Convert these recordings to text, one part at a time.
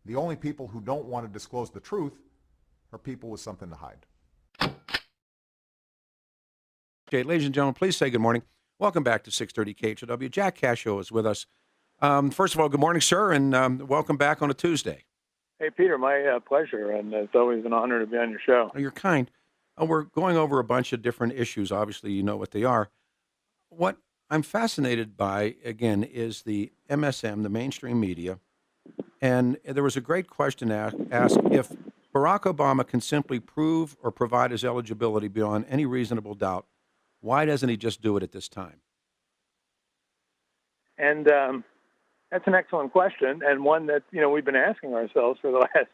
The only people who don't want to disclose the truth are people with something to hide. Okay, ladies and gentlemen, please say good morning. Welcome back to 630 KHOW. Jack Cashill is with us. First of all, good morning, sir, and welcome back on a Tuesday. Hey, Peter, my pleasure, and it's always an honor to be on your show. Oh, you're kind. We're going over a bunch of different issues. Obviously, you know what they are. What I'm fascinated by, again, is the MSM, the mainstream media. And there was a great question asked if Barack Obama can simply prove or provide his eligibility beyond any reasonable doubt, why doesn't he just do it at this time? And that's an excellent question, and one that we've been asking ourselves for the last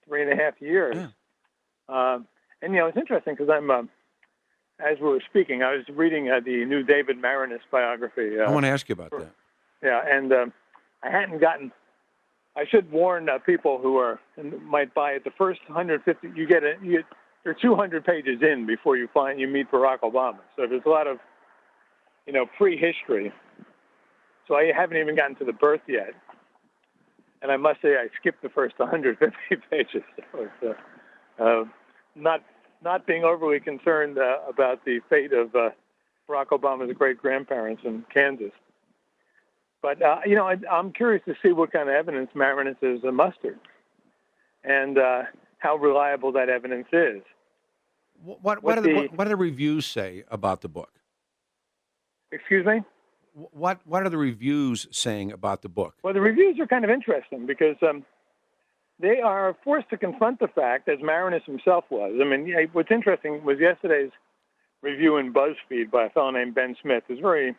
3.5 years. Yeah. And it's interesting because I'm, as we were speaking, I was reading the new David Maraniss biography. I want to ask you about that. Yeah, and I hadn't gotten. I should warn people who might buy it. The first 150, you're 200 pages in before you meet Barack Obama. So there's a lot of, prehistory. So I haven't even gotten to the birth yet. And I must say I skipped the first 150 pages. So it's, not being overly concerned about the fate of Barack Obama's great-grandparents in Kansas. But, I'm curious to see what kind of evidence Maraniss has mustered and how reliable that evidence is. What do the reviews say about the book? Excuse me? What are the reviews saying about the book? Well, the reviews are kind of interesting because they are forced to confront the fact, as Maraniss himself was. I mean, what's interesting was yesterday's review in BuzzFeed by a fellow named Ben Smith. He's a very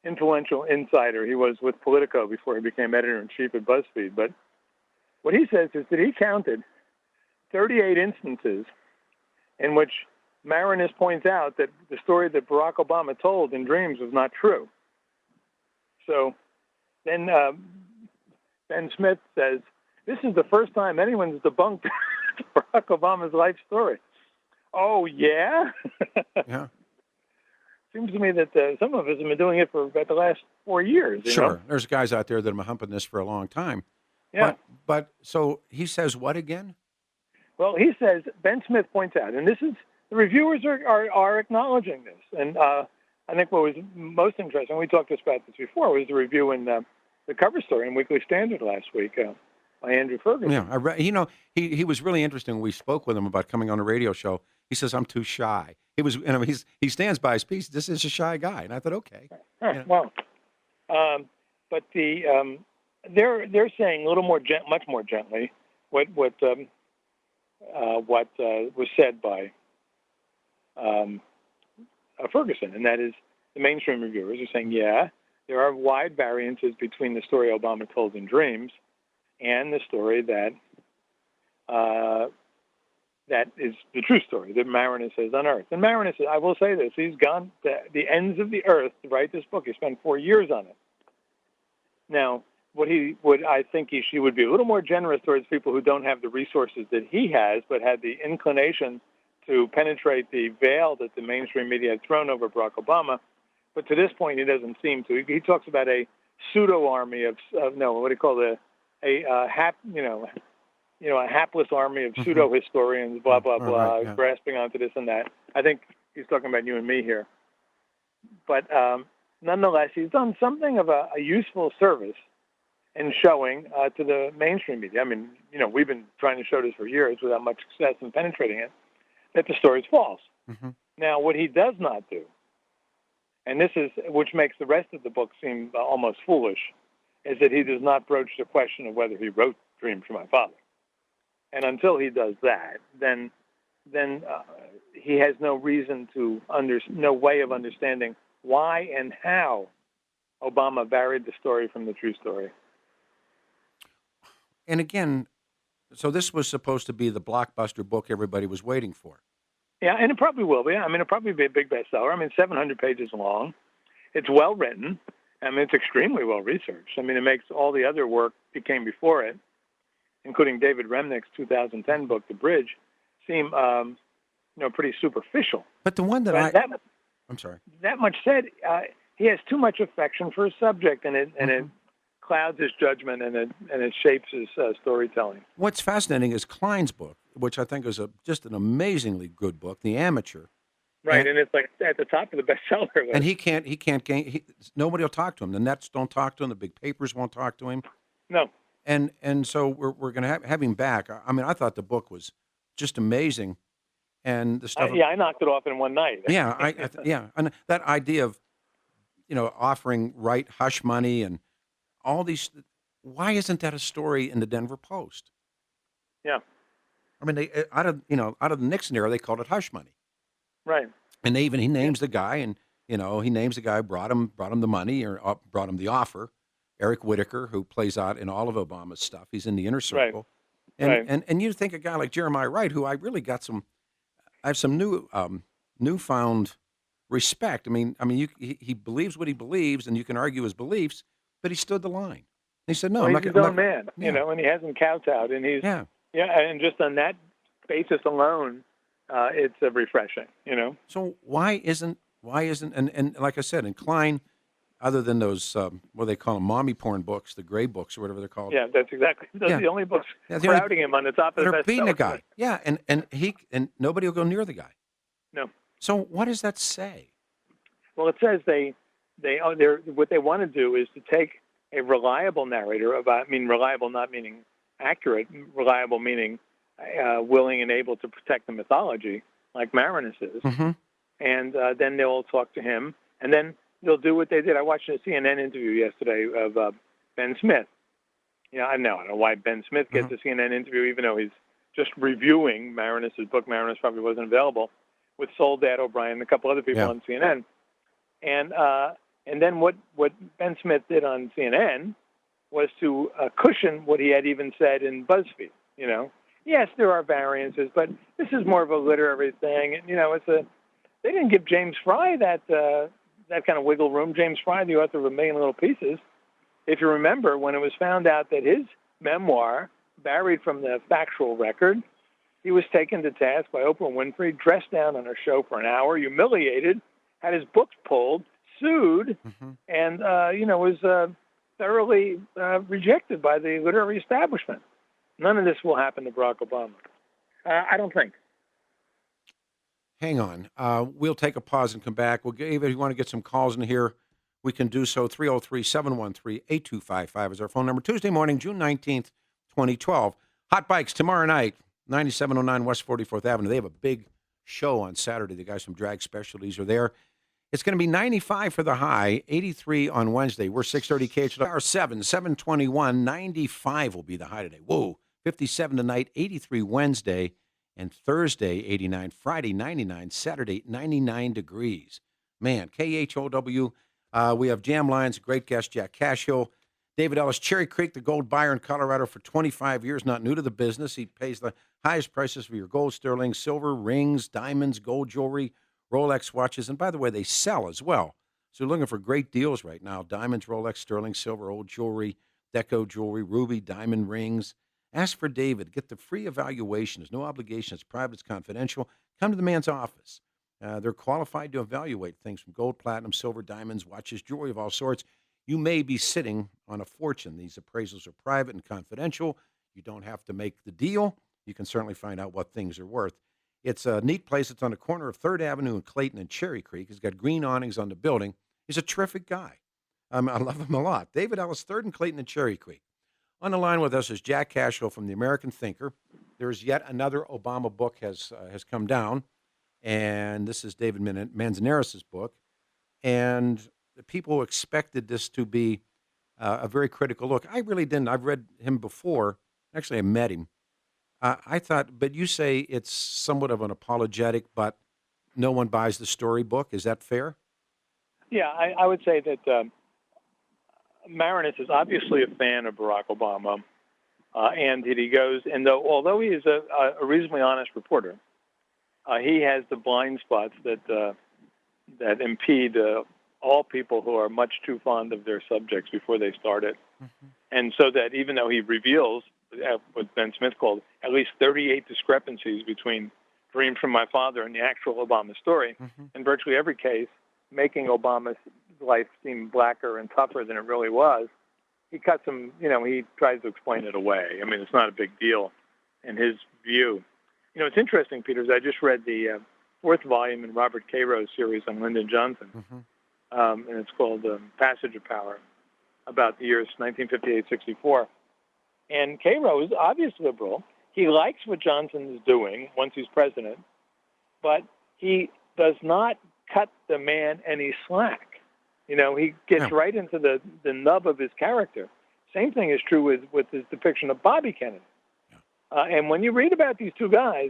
influential insider. He was with Politico before he became editor-in-chief at BuzzFeed. But what he says is that he counted 38 instances in which Maraniss points out that the story that Barack Obama told in dreams was not true. So then Ben Smith says, this is the first time anyone's debunked Barack Obama's life story. Oh, yeah? Yeah. Seems to me that some of us have been doing it for about the last 4 years. Sure. There's guys out there that have been humping this for a long time. Yeah. But so he says what again? Well, he says, Ben Smith points out, and this is, the reviewers are acknowledging this. And I think what was most interesting, we talked about this before, was the review in the cover story in Weekly Standard last week by Andrew Ferguson. Yeah, I read. He was really interesting. We spoke with him about coming on a radio show. He says, "I'm too shy." He stands by his piece. This is a shy guy, and I thought, okay. Well, but they're saying a little more, much more gently, what was said by Ferguson, and that is the mainstream reviewers are saying, yeah, there are wide variances between the story Obama told in dreams and the story that is the true story that Maraniss has unearthed. And Maraniss, I will say this, he's gone to the ends of the earth to write this book. He spent 4 years on it. Now, I think she would be a little more generous towards people who don't have the resources that he has, but had the inclination to penetrate the veil that the mainstream media had thrown over Barack Obama. But to this point, he doesn't seem to. He talks about a pseudo army a hapless army of pseudo historians, blah blah blah, right, yeah. grasping onto this and that. I think he's talking about you and me here. But nonetheless, he's done something of a useful service in showing to the mainstream media. I mean, we've been trying to show this for years without much success in penetrating it, that the story is false. Mm-hmm. Now, what he does not do, and this is which makes the rest of the book seem almost foolish, is that he does not broach the question of whether he wrote Dreams from My Father. And until he does that, then he has no reason to no way of understanding why and how Obama varied the story from the true story. And again, so this was supposed to be the blockbuster book everybody was waiting for. Yeah, and it probably will be. I mean, it'll probably be a big bestseller. I mean, 700 pages long. It's well written. I mean, it's extremely well researched. I mean, it makes all the other work that came before it, including David Remnick's 2010 book, The Bridge, seem pretty superficial. But the one that I'm sorry. That much said, he has too much affection for his subject, and it clouds his judgment and it shapes his storytelling. What's fascinating is Klein's book, which I think is just an amazingly good book, The Amateur. Right, and it's like at the top of the bestseller list. And he can't gain. Nobody will talk to him. The Nets don't talk to him. The big papers won't talk to him. No. And so we're going to have him back. I mean, I thought the book was just amazing, and the stuff. I knocked it off in one night. Yeah, and that idea of, offering hush money and all these. Why isn't that a story in the Denver Post? Yeah. I mean, they out of the Nixon era, they called it hush money. Right. And he names the guy, and he names the guy who brought him the money or brought him the offer, Eric Whitaker, who plays out in all of Obama's stuff. He's in the inner circle, and you think a guy like Jeremiah Wright, who I really got I have some newfound respect. I mean, he believes what he believes, and you can argue his beliefs, but he stood the line. He said, "No, well, I'm he's not." his own man, and he hasn't kowtowed, and he's and just on that basis alone. It's refreshing, So why isn't and like I said, in Klein, other than those what they call them, mommy porn books, the gray books or whatever they're called. Yeah, that's exactly. Those are the only books crowding him on the top of the they're beating the guy. list. Yeah, and nobody will go near the guy. No. So what does that say? Well, it says they're what they want to do is to take a reliable narrator reliable not meaning accurate, reliable meaning willing and able to protect the mythology, like Maraniss is, and then they'll talk to him, and then they'll do what they did. I watched a CNN interview yesterday of Ben Smith. I don't know why Ben Smith gets a CNN interview, even though he's just reviewing Maraniss's book. Maraniss probably wasn't available, with Soledad O'Brien and a couple other people on CNN, and then what Ben Smith did on CNN was to cushion what he had even said in BuzzFeed. Yes, there are variances, but this is more of a literary thing. And, they didn't give James Fry that kind of wiggle room. James Fry, the author of A Million Little Pieces, if you remember, when it was found out that his memoir varied from the factual record, he was taken to task by Oprah Winfrey, dressed down on her show for an hour, humiliated, had his books pulled, sued, and, was thoroughly rejected by the literary establishment. None of this will happen to Barack Obama. I don't think. Hang on. We'll take a pause and come back. If you want to get some calls in here, we can do so. 303-713-8255 is our phone number. Tuesday morning, June 19th, 2012. Hot Bikes tomorrow night, 9709 West 44th Avenue. They have a big show on Saturday. The guys from Drag Specialties are there. It's going to be 95 for the high, 83 on Wednesday. We're 630 KHR 721, 95 will be the high today. Whoa, 57 tonight, 83 Wednesday, and Thursday 89, Friday 99, Saturday 99 degrees. Man, KHOW, we have Jam Lions, great guest, Jack Cashill. David Ellis, Cherry Creek, the gold buyer in Colorado for 25 years, not new to the business. He pays the highest prices for your gold, sterling, silver, rings, diamonds, gold jewelry, Rolex watches, and by the way, they sell as well. So you're looking for great deals right now. Diamonds, Rolex, sterling, silver, old jewelry, deco jewelry, ruby, diamond rings. Ask for David. Get the free evaluation. There's no obligation. It's private. It's confidential. Come to the man's office. They're qualified to evaluate things from gold, platinum, silver, diamonds, watches, jewelry of all sorts. You may be sitting on a fortune. These appraisals are private and confidential. You don't have to make the deal. You can certainly find out what things are worth. It's a neat place. It's on the corner of 3rd Avenue and Clayton and Cherry Creek. He's got green awnings on the building. He's a terrific guy. I love him a lot. David Ellis, 3rd and Clayton and Cherry Creek. On the line with us is Jack Cashill from The American Thinker. There's yet another Obama book has come down, and this is David Manzanares' book. And the people expected this to be a very critical look. I really didn't. I've read him before. Actually, I met him. I thought, but you say it's somewhat of an apologetic, but no one buys the storybook. Is that fair? Yeah, I would say that Maraniss is obviously a fan of Barack Obama, and that he goes, and although he is a reasonably honest reporter, he has the blind spots that impede all people who are much too fond of their subjects before they start it. And so that even though he reveals what Ben Smith called at least 38 discrepancies between Dream from My Father and the actual Obama story, in virtually every case, making Obama's life seem blacker and tougher than it really was, he cuts him. He tries to explain it away. I mean, it's not a big deal in his view. It's interesting, Peter. I just read the fourth volume in Robert Cairo's series on Lyndon Johnson, and it's called Passage of Power, about the years 1958-64. And Cairo is obviously liberal. He likes what Johnson is doing once he's president, but he does not cut the man any slack. He gets right into the nub of his character. Same thing is true with his depiction of Bobby Kennedy. And when you read about these two guys,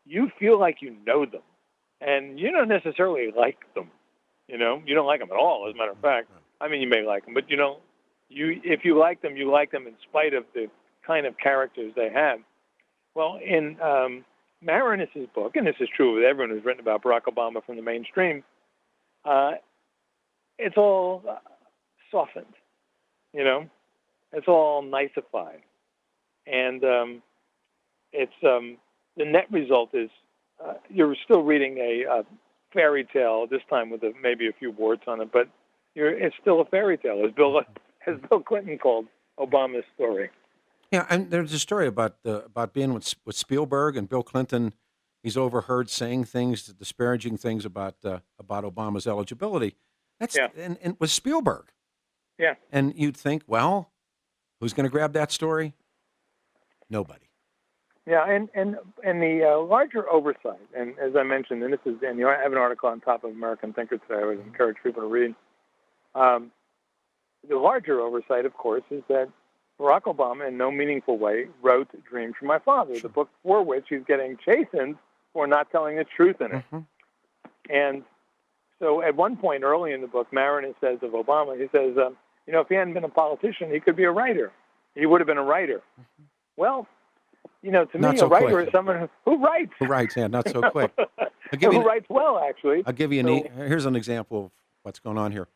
you feel like you know them. And you don't necessarily like them. You don't like them at all, as a matter of fact. I mean, you may like them, but if you like them in spite of the kind of characters they have. Well, in Maraniss's book, and this is true with everyone who's written about Barack Obama from the mainstream, it's all softened. It's all niceified. And it's the net result is you're still reading a fairy tale, this time with maybe a few warts on it, but it's still a fairy tale, as Bill Clinton called Obama's story. Yeah, and there's a story about being with Spielberg and Bill Clinton. He's overheard saying things, disparaging things about Obama's eligibility. And with Spielberg. Yeah. And you'd think, well, who's going to grab that story? Nobody. Yeah, and the larger oversight, and as I mentioned, and I have an article on top of American Thinker today I would encourage people to read. The larger oversight, of course, is that Barack Obama, in no meaningful way, wrote Dreams from My Father, the book for which he's getting chastened for not telling the truth in it. And so at one point early in the book, Maraniss says of Obama, he says, if he hadn't been a politician, he could be a writer. He would have been a writer. Well, to me, a writer is someone who writes. Who writes, yeah, not so quick. Who writes well, actually. I'll give you here's an example of what's going on here.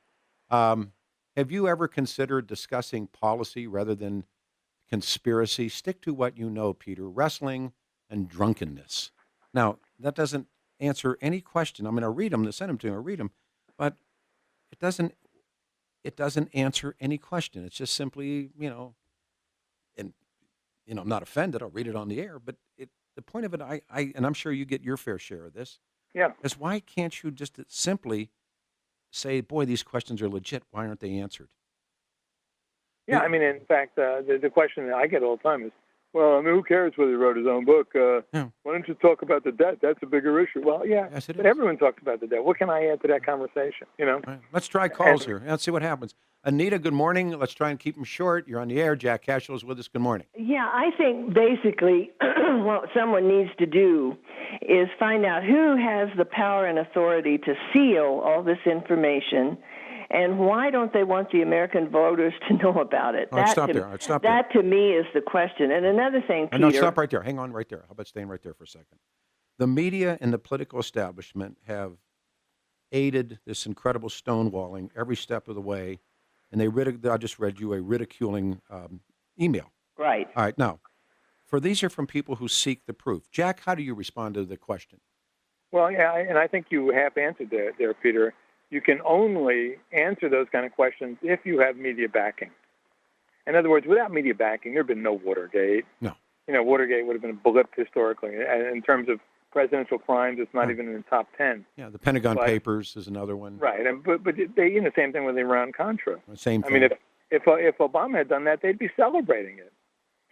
Have you ever considered discussing policy rather than conspiracy? Stick to what you know, Peter. Wrestling and drunkenness. Now, that doesn't answer any question. I'm going to read them. Send them to me. I'll read them. But it doesn't answer any question. It's just simply, I'm not offended. I'll read it on the air. But the point of it, and I'm sure you get your fair share of this, is why can't you just simply say, boy, these questions are legit. Why aren't they answered? Yeah, I mean, in fact, the question that I get all the time is, well, I mean, who cares whether he wrote his own book? Why don't you talk about the debt? That's a bigger issue. Well, yeah, yes, but everyone talks about the debt. What can I add to that conversation? Right. Let's try calls here. Let's see what happens. Anita, good morning. Let's try and keep them short. You're on the air. Jack Cashill is with us. Good morning. Yeah, I think basically what someone needs to do is find out who has the power and authority to seal all this information, and why don't they want the American voters to know about it? Stop there. That to me is the question. And another thing, Peter. No, stop right there. Hang on right there. How about staying right there for a second? The media and the political establishment have aided this incredible stonewalling every step of the way. And I just read you a ridiculing email. Right. All right. Now, these are from people who seek the proof. Jack, how do you respond to the question? Well, yeah, and I think you have answered there, Peter. You can only answer those kind of questions if you have media backing. In other words, without media backing, there would have been no Watergate. No. Watergate would have been a blip historically. And in terms of presidential crimes, it's not even in the top 10. Yeah, the Pentagon Papers is another one. Right, but they, same thing with Iran-Contra. Same thing. I mean, if Obama had done that, they'd be celebrating it.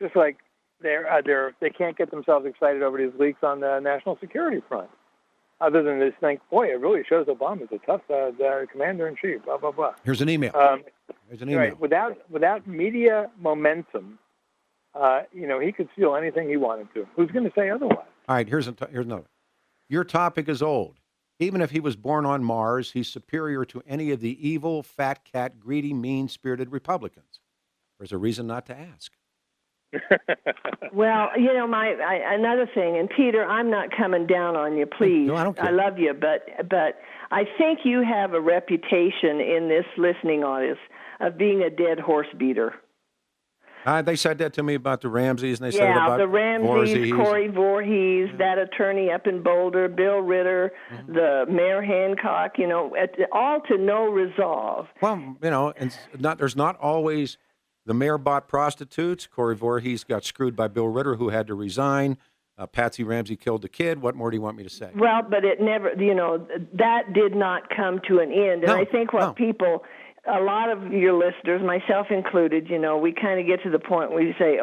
Just like they can't get themselves excited over these leaks on the national security front. Other than this think, boy, it really shows Obama's a tough commander-in-chief, blah, blah, blah. Here's an email. Right. Without media momentum, he could steal anything he wanted to. Who's going to say otherwise? All right, here's another. Your topic is old. Even if he was born on Mars, he's superior to any of the evil, fat cat, greedy, mean-spirited Republicans. There's a reason not to ask. Well, another thing, and Peter, I'm not coming down on you, please. No, I don't care. I love you, but I think you have a reputation in this listening audience of being a dead horse beater. They said that to me about the Ramseys, and they said it about the Ramseys, Voorhees. Corey Voorhees, that attorney up in Boulder, Bill Ritter, the Mayor Hancock, all to no resolve. Well, and there's not always The mayor bought prostitutes. Corey Voorhees got screwed by Bill Ritter, who had to resign. Patsy Ramsey killed the kid. What more do you want me to say? Well, but it never, that did not come to an end. And I think what people, a lot of your listeners, myself included, we kind of get to the point where you say,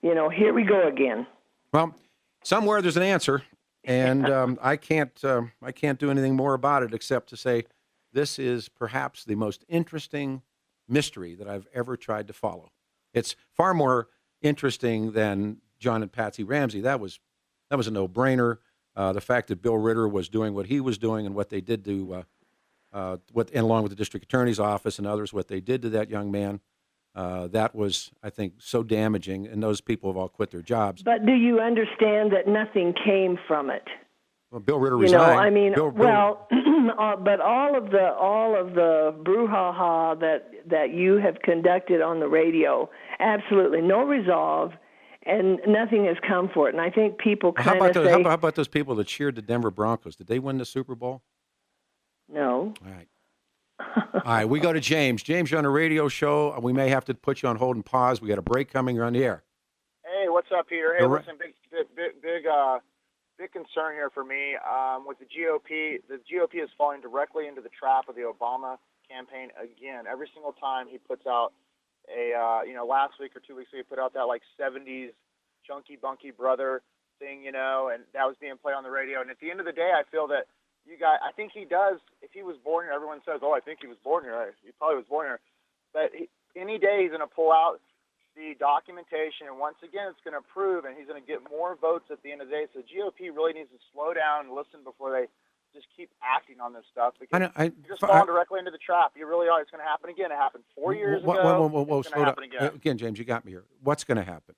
here we go again. Well, somewhere there's an answer, and I can't do anything more about it except to say this is perhaps the most interesting mystery that I've ever tried to follow. It's far more interesting than John and Patsy Ramsey. That was a no-brainer. The fact that Bill Ritter was doing what he was doing and what they did to, and along with the district attorney's office and others, what they did to that young man, that was, I think, so damaging. And those people have all quit their jobs. But do you understand that nothing came from it? Well, Bill Ritter resigned. But all of the brouhaha that you have conducted on the radio, absolutely no resolve. And nothing has come for it. And I think people kind of say... How about those people that cheered the Denver Broncos? Did they win the Super Bowl? No. All right. All right, we go to James. James, you're on a radio show. We may have to put you on hold and pause. We got a break coming. You're on the air. Hey, what's up, Peter? Hey, listen, big concern here for me with the GOP. The GOP is falling directly into the trap of the Obama campaign again. Every single time he puts out last week or 2 weeks ago, he put out that 70s chunky bunky brother thing, and that was being played on the radio. And at the end of the day, I feel that I think he does. If he was born here, everyone says, I think he was born here. He probably was born here. But any day he's going to pull out the documentation, and once again, it's going to prove, and he's going to get more votes at the end of the day. So GOP really needs to slow down and listen before they just keep acting on this stuff, because you're just falling directly into the trap. You really are. It's going to happen again. It happened 4 years ago. Whoa, it's going to happen again. Again, James, you got me here. What's going to happen?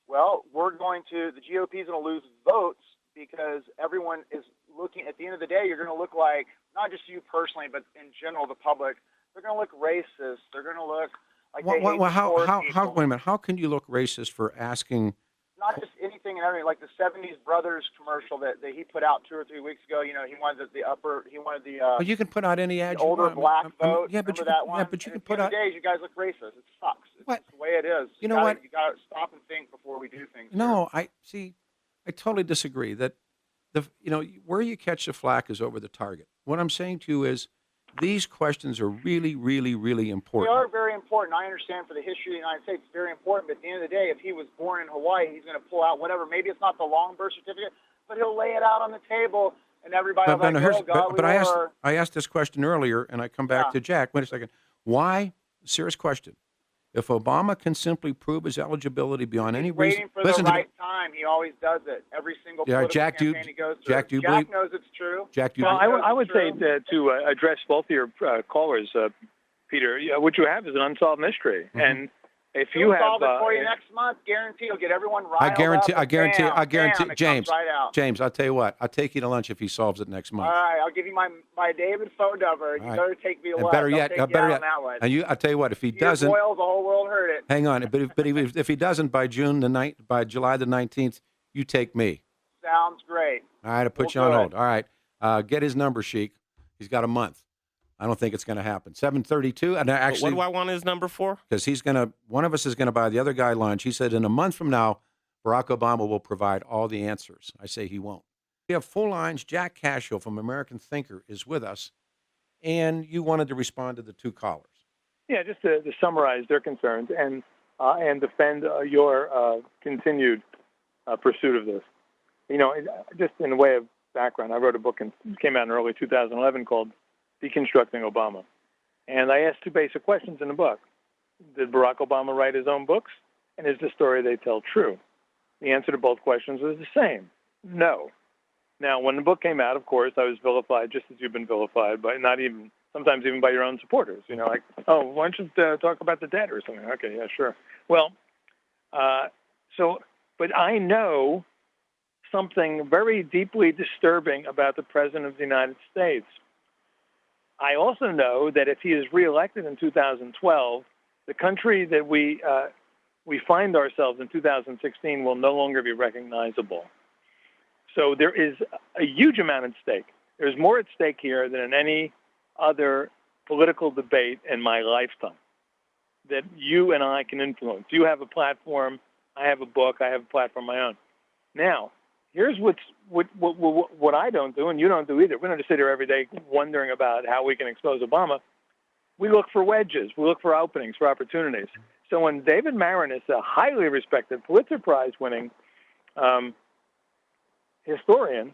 Well, the GOP is going to lose votes because everyone is looking. At the end of the day, you're going to look like, not just you personally, but in general, the public, they're going to look racist. They're going to look like they hate people. Wait a minute. How can you look racist for asking? Not just anything and everything, like the 70s Brothers commercial that he put out 2 or 3 weeks ago. He wanted the Well, you can put out any ad. older black vote. Yeah, but you can put out. Days, you guys look racist. It sucks. It's just the way it is. You know what? You got to stop and think before we do things. No, I totally disagree. That where you catch the flack is over the target. What I'm saying to you is, these questions are really, really, really important. They are very important. I understand for the history of the United States, it's very important. But at the end of the day, if he was born in Hawaii, he's going to pull out whatever. Maybe it's not the long birth certificate, but he'll lay it out on the table, and everybody will be like, but I asked this question earlier, and I come back to Jack. Wait a second. Why? Serious question. If Obama can simply prove his eligibility beyond any reason, waiting for the right time. He always does it. Every single political campaign he goes through. Jack, Jack knows it's true. Jack, I would say to address both of your callers, Peter, what you have is an unsolved mystery, and if you have solve it for you next month, guarantee you'll get everyone riled up. I guarantee, James. James, I'll tell you what. I'll take you to lunch if he solves it next month. All right, I'll give you my David phone number. You better take me to lunch. Better yet, And I'll tell you what. If he doesn't, Boils, the whole world heard it. Hang on, but if he doesn't by July the 19th, you take me. Sounds great. All right, I'll put you on hold. All right, get his number, Sheik. He's got a month. I don't think it's going to happen. 7:32. And actually, what do I want his number for? Because one of us is going to buy the other guy lunch. He said in a month from now, Barack Obama will provide all the answers. I say he won't. We have full lines. Jack Cashill from American Thinker is with us, and you wanted to respond to the two callers. Yeah, just to summarize their concerns and defend your continued pursuit of this. Just in the way of background, I wrote a book and came out in early 2011 called Deconstructing Obama. And I asked two basic questions in the book. Did Barack Obama write his own books? And is the story they tell true? The answer to both questions was the same. No. Now, when the book came out, of course, I was vilified just as you've been vilified, by sometimes even by your own supporters. Why don't you talk about the debt or something? Okay, yeah, sure. Well, but I know something very deeply disturbing about the President of the United States. I also know that if he is reelected in 2012, the country that we find ourselves in 2016 will no longer be recognizable. So there is a huge amount at stake. There's more at stake here than in any other political debate in my lifetime. that you and I can influence. You have a platform. I have a book. I have a platform of my own. Now, here's what I don't do, and you don't do either. We don't just sit here every day wondering about how we can expose Obama. We look for wedges. We look for openings, for opportunities. So when David Maraniss, a highly respected Pulitzer Prize-winning historian,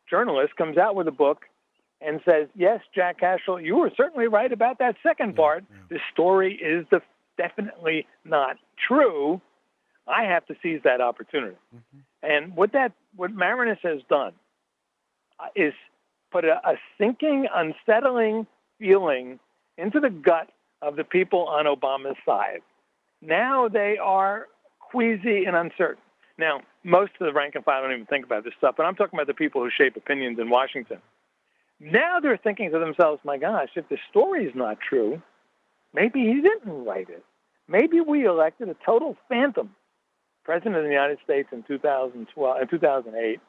journalist, comes out with a book and says, yes, Jack Cashill, you were certainly right about that second part. The story is definitely not true. I have to seize that opportunity. And what Maraniss has done is put a sinking, unsettling feeling into the gut of the people on Obama's side. Now they are queasy and uncertain. Now, most of the rank and file don't even think about this stuff, but I'm talking about the people who shape opinions in Washington. Now they're thinking to themselves, my gosh, if the story is not true, maybe he didn't write it. Maybe we elected a total phantom president of the United States in 2008,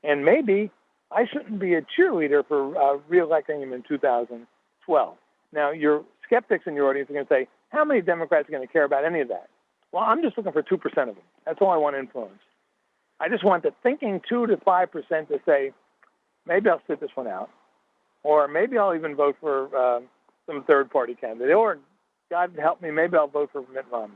and maybe I shouldn't be a cheerleader for re-electing him in 2012. Now, your skeptics in your audience are going to say, how many Democrats are going to care about any of that? Well, I'm just looking for 2% of them. That's all I want to influence. I just want the thinking 2 to 5% to say, maybe I'll sit this one out. Or maybe I'll even vote for some third-party candidate. Or, God help me, maybe I'll vote for Mitt Romney.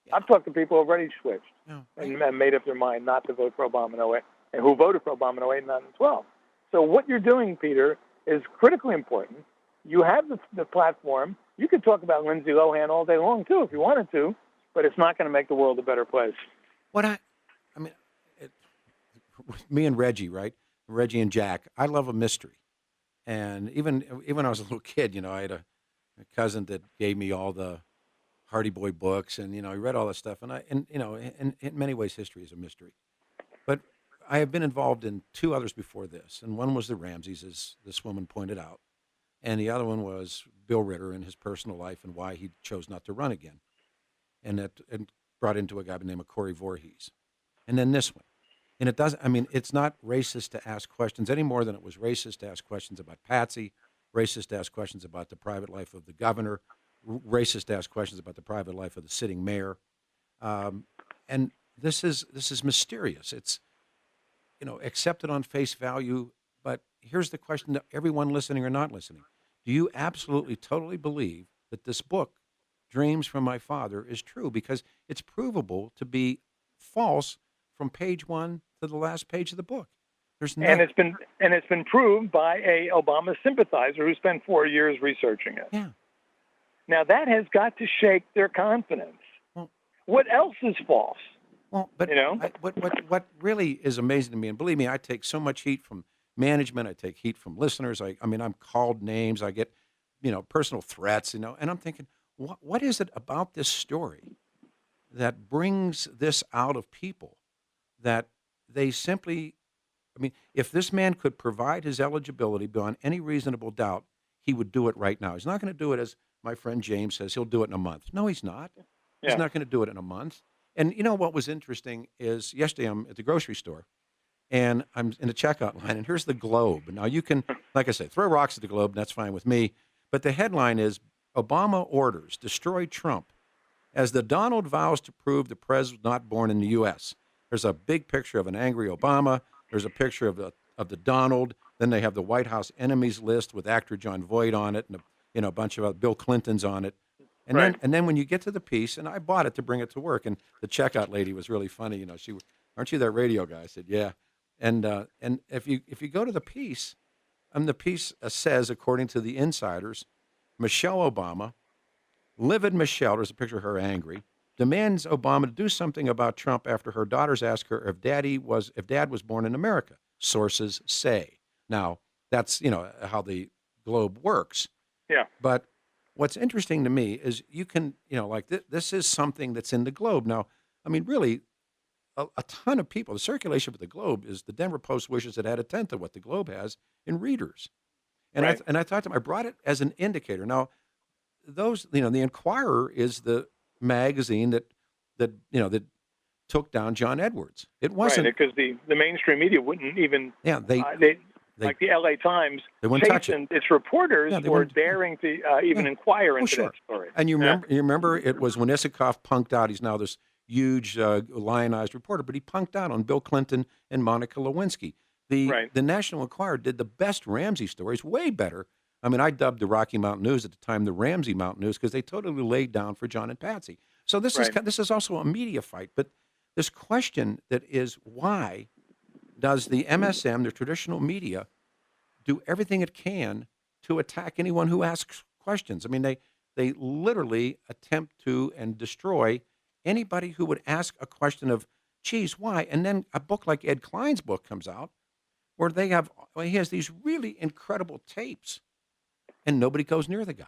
Yeah. I've talked to people who have already switched and made up their mind not to vote for Obama in 08, and who voted for Obama in 08 and not in 12. So what you're doing, Peter, is critically important. You have the platform. You could talk about Lindsay Lohan all day long, too, if you wanted to, but it's not going to make the world a better place. Me and Reggie, right? Reggie and Jack, I love a mystery. And even when I was a little kid, I had a cousin that gave me all the Hardy Boy books, and I read all that stuff. And in many ways, history is a mystery. But I have been involved in 2 others before this, and one was the Ramseys, as this woman pointed out, and the other one was Bill Ritter and his personal life and why he chose not to run again, and brought into a guy named Corey Voorhees, and then this one. And it's not racist to ask questions any more than it was racist to ask questions about Patsy, racist to ask questions about the private life of the governor, racist to ask questions about the private life of the sitting mayor. And this is mysterious. It's, accepted on face value. But here's the question to everyone listening or not listening. Do you absolutely, totally believe that this book, Dreams from My Father, is true? Because it's provable to be false from page 1 to the last page of the book. And it's been proved by a Obama sympathizer who spent 4 years researching it. Yeah. Now that has got to shake their confidence. Well, what else is false? Well, but what really is amazing to me, and believe me, I take so much heat from management. I take heat from listeners. I'm called names. I get, personal threats. And I'm thinking, what is it about this story that brings this out of people? That they simply, if this man could provide his eligibility beyond any reasonable doubt, he would do it right now. He's not going to do it, as my friend James says, he'll do it in a month. No, he's not. Yeah. He's not going to do it in a month. And what was interesting is yesterday I'm at the grocery store, and I'm in the checkout line, and here's the Globe. Now you can, like I say, throw rocks at the Globe, and that's fine with me. But the headline is, Obama orders destroy Trump as the Donald vows to prove the president not born in the U.S. There's a big picture of an angry Obama. There's a picture of the Donald. Then they have the White House enemies list with actor John Voight on it, and a bunch of Bill Clintons on it. And right. then when you get to the piece, and I bought it to bring it to work, and the checkout lady was really funny. She, aren't you that radio guy? I said, yeah. And if you go to the piece says, according to the insiders, Michelle Obama, livid Michelle, there's a picture of her angry, demands Obama to do something about Trump after her daughters ask her if Dad was born in America. Sources say. Now, that's how the Globe works. Yeah. But what's interesting to me is you can this is something that's in the Globe. Now, really, a ton of people. The circulation of the Globe is the Denver Post wishes it had a tenth of what the Globe has in readers. And right. I thought to him, I brought it as an indicator. Now, those the Inquirer is the magazine that took down John Edwards. It wasn't right, because the mainstream media wouldn't even. Yeah, they like the L.A. Times, they wouldn't touch it. chastened its reporters Yeah, they for wouldn't- daring to even inquire into that story. And you remember it was when Isikoff punked out. He's now this huge lionized reporter, but he punked out on Bill Clinton and Monica Lewinsky. The National Enquirer did the best Ramsey stories, way better. I mean, I dubbed the Rocky Mountain News at the time the Ramsey Mountain News because they totally laid down for John and Patsy. So this is also a media fight. But this question that is, why does the MSM, the traditional media, do everything it can to attack anyone who asks questions? I mean, they literally attempt to and destroy anybody who would ask a question of, geez, why? And then a book like Ed Klein's book comes out where he has these really incredible tapes and nobody goes near the guy.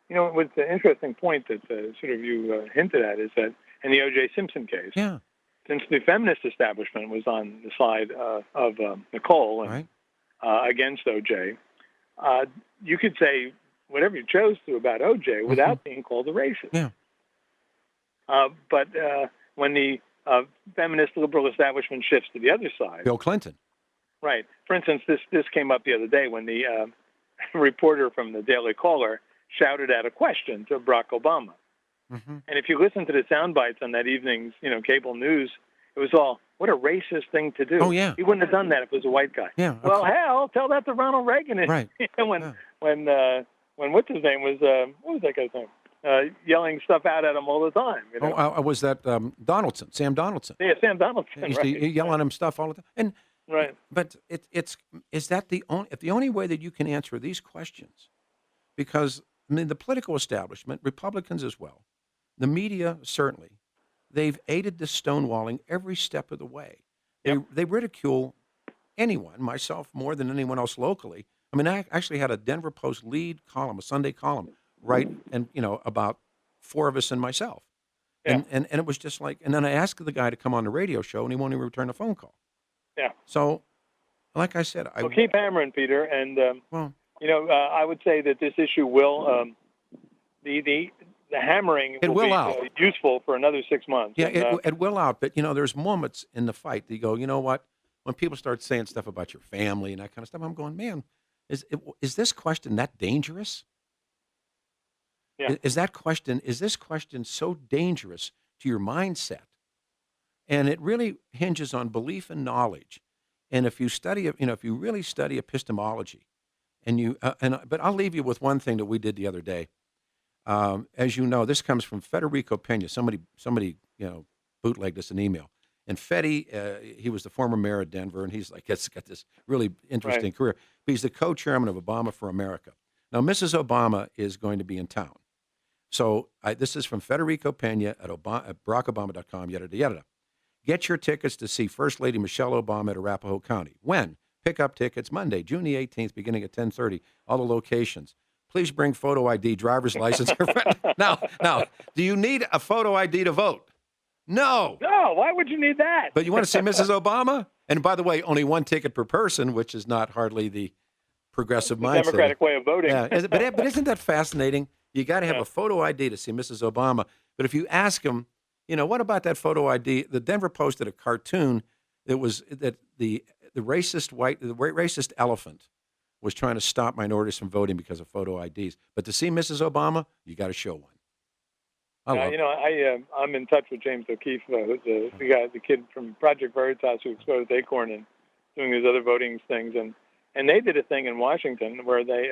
You know, what's the interesting point that sort of you hinted at is that in the O.J. Simpson case, since the feminist establishment was on the side of Nicole and against O.J., you could say whatever you chose to about O.J. without being called a racist. Yeah. But when the feminist liberal establishment shifts to the other side, Bill Clinton. Right. For instance, this came up the other day when the reporter from the Daily Caller shouted out a question to Barack Obama. And if you listen to the sound bites on that evening's, cable news, it was all, what a racist thing to do. Oh, yeah. He wouldn't have done that if it was a white guy. Yeah. Well, hell, tell that to Ronald Reagan. Right. when what's his name was, what was that guy's name? Yelling stuff out at him all the time. Was that Donaldson, Sam Donaldson? Yeah, Sam Donaldson. He used to yell at him stuff all the time. And but is that the only way that you can answer these questions? Because I mean, the political establishment, Republicans as well, the media certainly, they've aided this stonewalling every step of the way. They ridicule anyone, myself more than anyone else locally. I mean, I actually had a Denver Post lead column, a Sunday column, and about four of us and myself, and it was just like, and then I asked the guy to come on the radio show, and he won't even return a phone call. Yeah. So, like I said, keep hammering, Peter, and I would say that this issue will the hammering will be useful for another 6 months. Yeah, it will out, but there's moments in the fight that you go, you know what? When people start saying stuff about your family and that kind of stuff, I'm going, man, is this question that dangerous? Yeah. Is this question so dangerous to your mindset? And it really hinges on belief and knowledge. And if you study, if you really study epistemology, but I'll leave you with one thing that we did the other day. As you know, this comes from Federico Pena. Somebody, bootlegged us an email. And Fetty, he was the former mayor of Denver, and he's got this really interesting career. But he's the co-chairman of Obama for America. Now, Mrs. Obama is going to be in town. So this is from Federico Pena at BarackObama.com, yada. Get your tickets to see First Lady Michelle Obama at Arapahoe County. When? Pick up tickets Monday, June the 18th, beginning at 10:30. All the locations. Please bring photo ID, driver's license. Now, do you need a photo ID to vote? No. No, why would you need that? But you want to see Mrs. Obama? And by the way, only one ticket per person, which is not hardly the progressive mindset. Democratic way of voting. Yeah, but isn't that fascinating? You got to have a photo ID to see Mrs. Obama. But if you ask them, what about that photo ID? The Denver Post did a cartoon that was that the racist elephant was trying to stop minorities from voting because of photo IDs. But to see Mrs. Obama, you got to show one. I'm in touch with James O'Keefe, who's the kid from Project Veritas who exposed Acorn and doing these other voting things, and they did a thing in Washington where they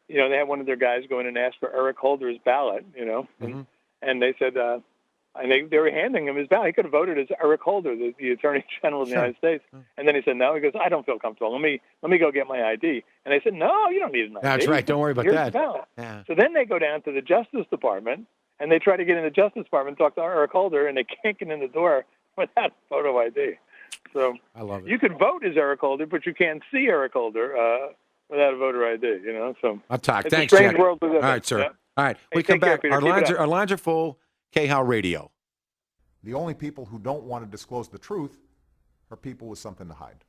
they had one of their guys go in and ask for Eric Holder's ballot, and they said, and they were handing him his ballot. He could have voted as Eric Holder, the Attorney General of the United States. And then he said, no. He goes, I don't feel comfortable. Let me go get my ID. And they said, no, you don't need an ID. That's right. Don't worry about Here's that. Yeah. So then they go down to the Justice Department, and they try to get in the Justice Department and talk to Eric Holder, and they can't get in the door without a photo ID. So I love it. You could vote as Eric Holder, but you can't see Eric Holder without a voter ID. So I'll talk. It's Thanks, a strange Jack. world we live in. All right, sir. Yeah. All right, Hey, we come take care, back. Peter. Our lines are full. K-How Radio. The only people who don't want to disclose the truth are people with something to hide.